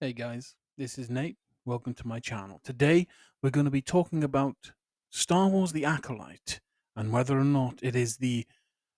Hey guys, this is Nate. Welcome to my channel. Today we're going to be talking about Star Wars The Acolyte and whether or not it is the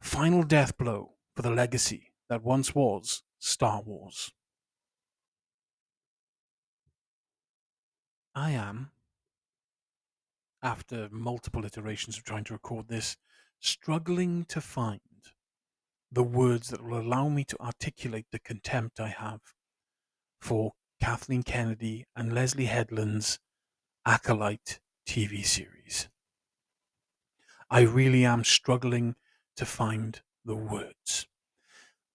final death blow for the legacy that once was Star Wars. I am, after multiple iterations of trying to record this, struggling to find the words that will allow me to articulate the contempt I have for Kathleen Kennedy and Leslie Headland's Acolyte TV series. I really am struggling to find the words.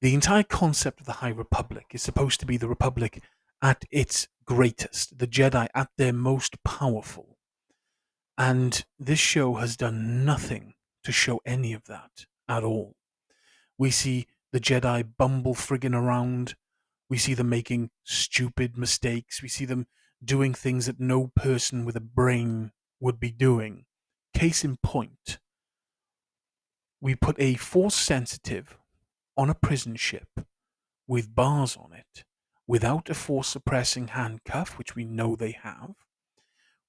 The entire concept of the High Republic is supposed to be the Republic at its greatest, the Jedi at their most powerful. And this show has done nothing to show any of that at all. We see the Jedi bumble friggin' around. We see them making stupid mistakes. We see them doing things that no person with a brain would be doing. Case in point, we put a force sensitive on a prison ship with bars on it, without a force suppressing handcuff, which we know they have,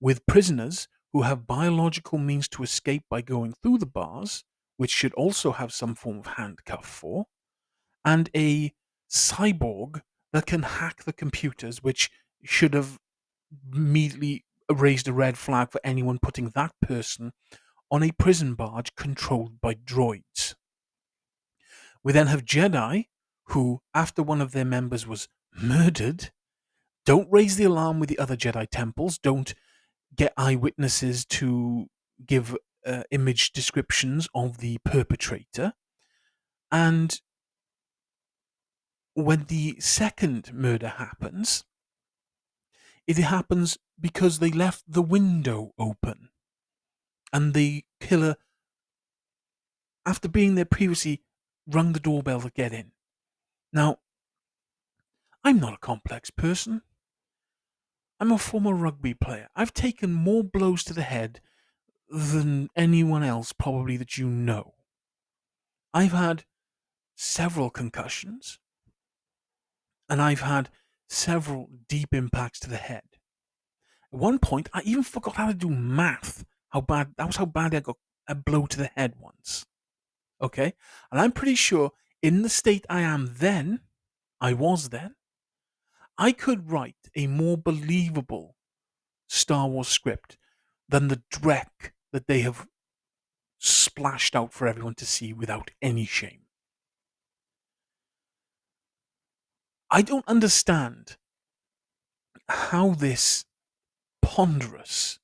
with prisoners who have biological means to escape by going through the bars, which should also have some form of handcuff for, and a cyborg that can hack the computers, which should have immediately raised a red flag for anyone putting that person on a prison barge controlled by droids. We then have Jedi who, after one of their members was murdered, don't raise the alarm with the other Jedi temples, don't get eyewitnesses to give image descriptions of the perpetrator. And when the second murder happens, it happens because they left the window open. And the killer, after being there previously, rung the doorbell to get in. Now, I'm not a complex person. I'm a former rugby player. I've taken more blows to the head than anyone else probably that you know. I've had several concussions, and I've had several deep impacts to the head. At one point, I even forgot how to do math. How bad I got a blow to the head once. Okay? And I'm pretty sure in the state I was then, I could write a more believable Star Wars script than the dreck that they have splashed out for everyone to see without any shame. I don't understand how this ponderous,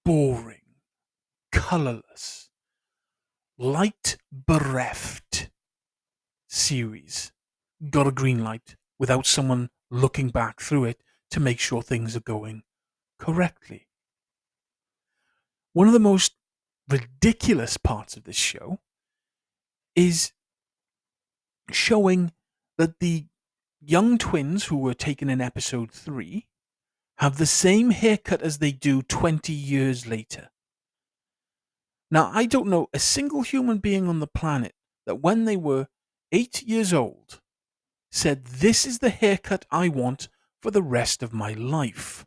boring, colorless, light bereft series got a green light without someone looking back through it to make sure things are going correctly. One of the most ridiculous parts of this show is showing that the young twins who were taken in episode 3 have the same haircut as they do 20 years later. Now, I don't know a single human being on the planet that when they were 8 years old said, "This is the haircut I want for the rest of my life."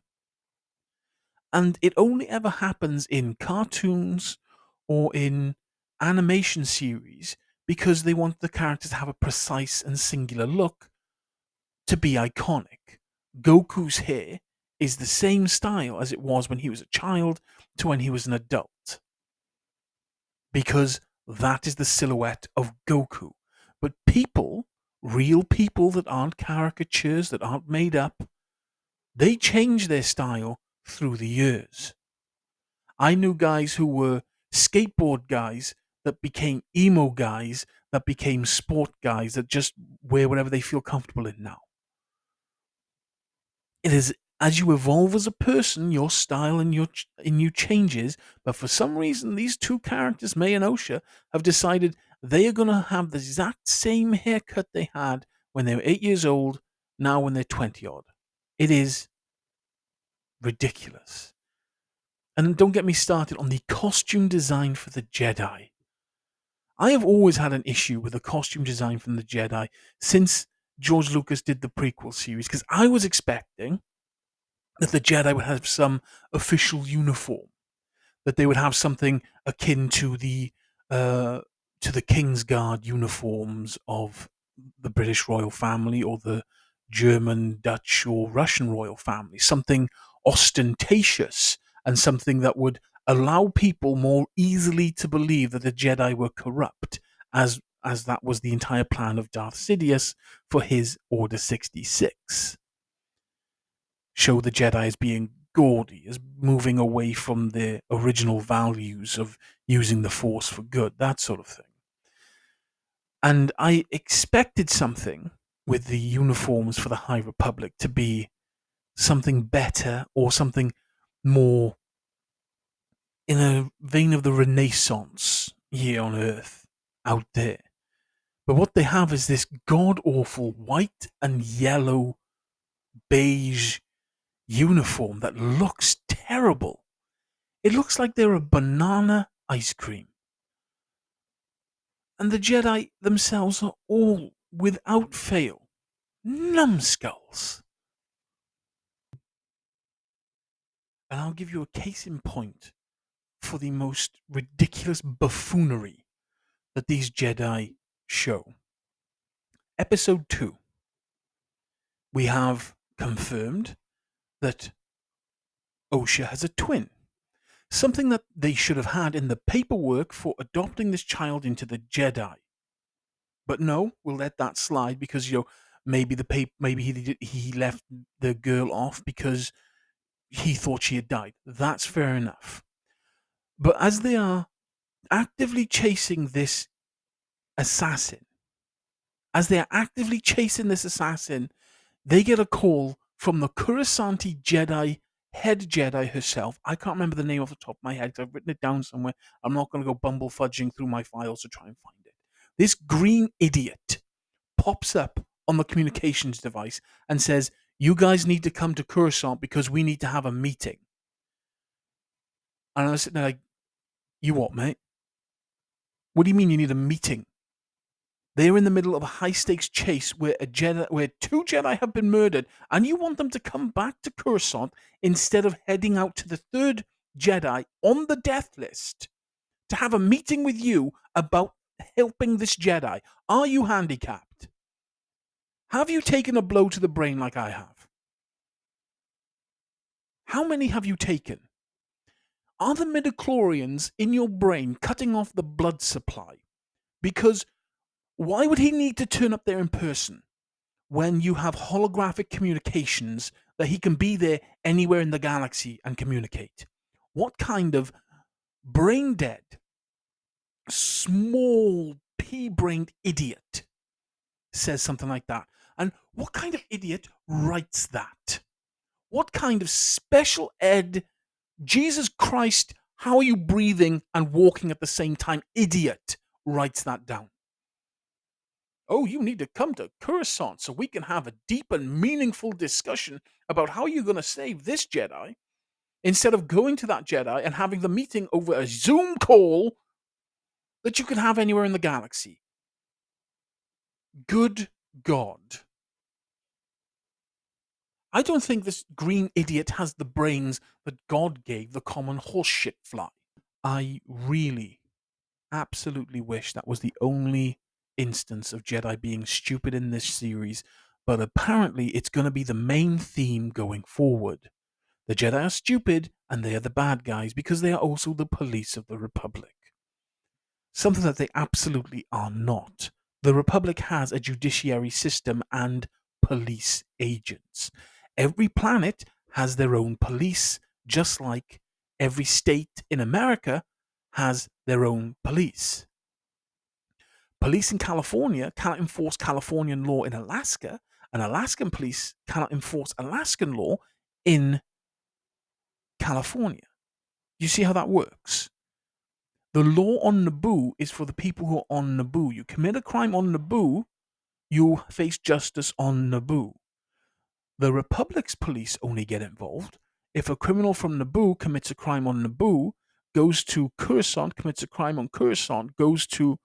And it only ever happens in cartoons or in animation series because they want the characters to have a precise and singular look to be iconic. Goku's hair is the same style as it was when he was a child to when he was an adult, because that is the silhouette of Goku. But people, real people that aren't caricatures, that aren't made up, they change their style through the years. I knew guys who were skateboard guys that became emo guys, that became sport guys, that just wear whatever they feel comfortable in now. It is as you evolve as a person, your style and you changes. But for some reason, these two characters, May and Osha, have decided they are going to have the exact same haircut they had when they were 8 years old. Now, when they're 20 odd, it is ridiculous. And don't get me started on the costume design for the Jedi. I have always had an issue with the costume design from the Jedi since George Lucas did the prequel series, because I was expecting that the Jedi would have some official uniform, that they would have something akin uh, to the King's Guard uniforms of the British royal family or the German, Dutch, or Russian royal family, something ostentatious and something that would allow people more easily to believe that the Jedi were corrupt, as that was the entire plan of Darth Sidious for his Order 66. Show the Jedi as being gaudy, as moving away from their original values of using the Force for good, that sort of thing. And I expected something with the uniforms for the High Republic to be something better or something more in a vein of the Renaissance here on Earth out there. But what they have is this god awful white and yellow beige uniform that looks terrible. It looks like they're a banana ice cream. And the Jedi themselves are all, without fail, numbskulls. And I'll give you a case in point for the most ridiculous buffoonery that these Jedi show. Episode 2, we have confirmed that Osha has a twin. Something that they should have had in the paperwork for adopting this child into the Jedi. But no, we'll let that slide because maybe maybe he left the girl off because he thought she had died. That's fair enough. But as they are actively chasing this assassin, they get a call from the Coruscanti Jedi head Jedi herself. I can't remember the name off the top of my head because I've written it down somewhere. I'm not going to go bumble fudging through my files to try and find it. This green idiot pops up on the communications device and says, "You guys need to come to Coruscant because we need to have a meeting." And I was sitting there like, "You what, mate? What do you mean you need a meeting?" They're in the middle of a high stakes chase where two Jedi have been murdered, and you want them to come back to Coruscant instead of heading out to the third Jedi on the death list to have a meeting with you about helping this Jedi. Are you handicapped? Have you taken a blow to the brain like I have? How many have you taken? Are the midichlorians in your brain cutting off the blood supply? Because why would he need to turn up there in person when you have holographic communications that he can be there anywhere in the galaxy and communicate? What kind of brain dead, small, pea brained idiot says something like that? And what kind of idiot writes that? What kind of special ed, Jesus Christ, how are you breathing and walking at the same time, idiot writes that down? Oh, you need to come to Coruscant so we can have a deep and meaningful discussion about how you're going to save this Jedi, instead of going to that Jedi and having the meeting over a Zoom call that you can have anywhere in the galaxy. Good God. I don't think this green idiot has the brains that God gave the common horseshit fly. I really, absolutely wish that was the only instance of Jedi being stupid in this series, but apparently it's going to be the main theme going forward. The Jedi are stupid, and they are the bad guys because they are also the police of the Republic. Something that they absolutely are not. The Republic has a judiciary system and police agents. Every planet has their own police, just like every state in America has their own police. Police in California cannot enforce Californian law in Alaska, and Alaskan police cannot enforce Alaskan law in California. You see how that works? The law on Naboo is for the people who are on Naboo. You commit a crime on Naboo, you face justice on Naboo. The Republic's police only get involved if a criminal from Naboo commits a crime on Naboo, goes to Coruscant, commits a crime on Coruscant, goes to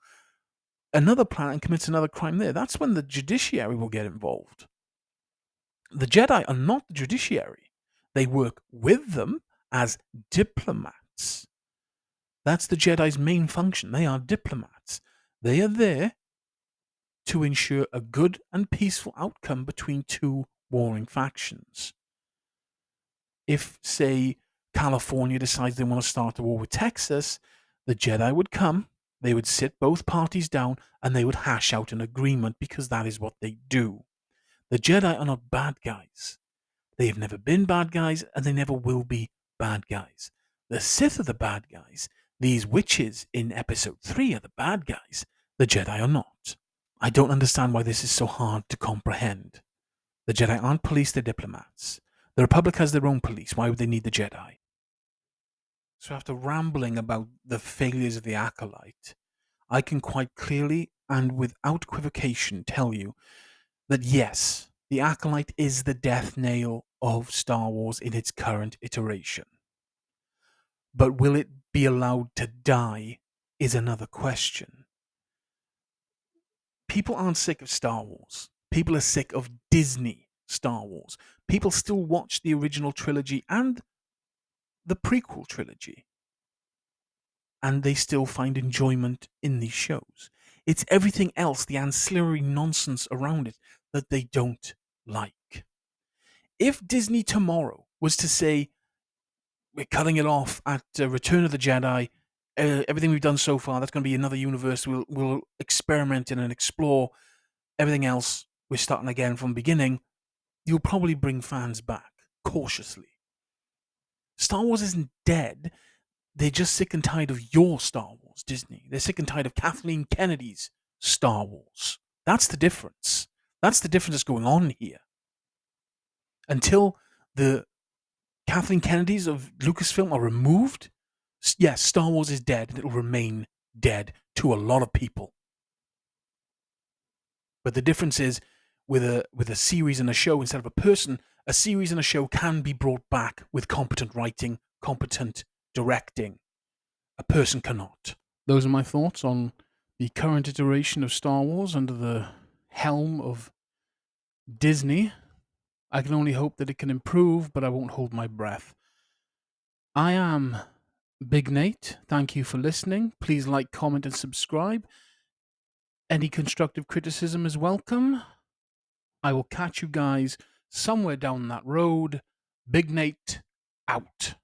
another planet and commits another crime there, that's when the judiciary will get involved. The Jedi are not the judiciary. They work with them as diplomats. That's the Jedi's main function. They are diplomats. They are there to ensure a good and peaceful outcome between two warring factions. If, say, California decides they want to start a war with Texas, the Jedi would come, they would sit both parties down, and they would hash out an agreement because that is what they do. The Jedi are not bad guys. They have never been bad guys, and they never will be bad guys. The Sith are the bad guys. These witches in Episode 3 are the bad guys. The Jedi are not. I don't understand why this is so hard to comprehend. The Jedi aren't police, they're diplomats. The Republic has their own police. Why would they need the Jedi? So after rambling about the failures of the Acolyte, I can quite clearly and without equivocation tell you that yes, the Acolyte is the death nail of Star Wars in its current iteration. But will it be allowed to die is another question. People aren't sick of Star Wars. People are sick of Disney Star Wars. People still watch the original trilogy and the prequel trilogy, and they still find enjoyment in these shows. It's everything else, the ancillary nonsense around it, that they don't like. If Disney tomorrow was to say, we're cutting it off at Return of the Jedi, everything we've done so far, that's going to be another universe, we'll experiment in and explore, everything else, we're starting again from the beginning, you'll probably bring fans back, cautiously. Star Wars isn't dead. They're just sick and tired of your Star Wars, Disney. They're sick and tired of Kathleen Kennedy's Star Wars. That's the difference. That's the difference that's going on here. Until the Kathleen Kennedys of Lucasfilm are removed, yes, Star Wars is dead and it will remain dead to a lot of people. But the difference is, with a series and a show instead of a person, a series and a show can be brought back with competent writing, competent directing. A person cannot. Those are my thoughts on the current iteration of Star Wars under the helm of Disney. I can only hope that it can improve, but I won't hold my breath. I am Big Nate. Thank you for listening. Please like, comment, and subscribe. Any constructive criticism is welcome. I will catch you guys somewhere down that road. Big Nate out.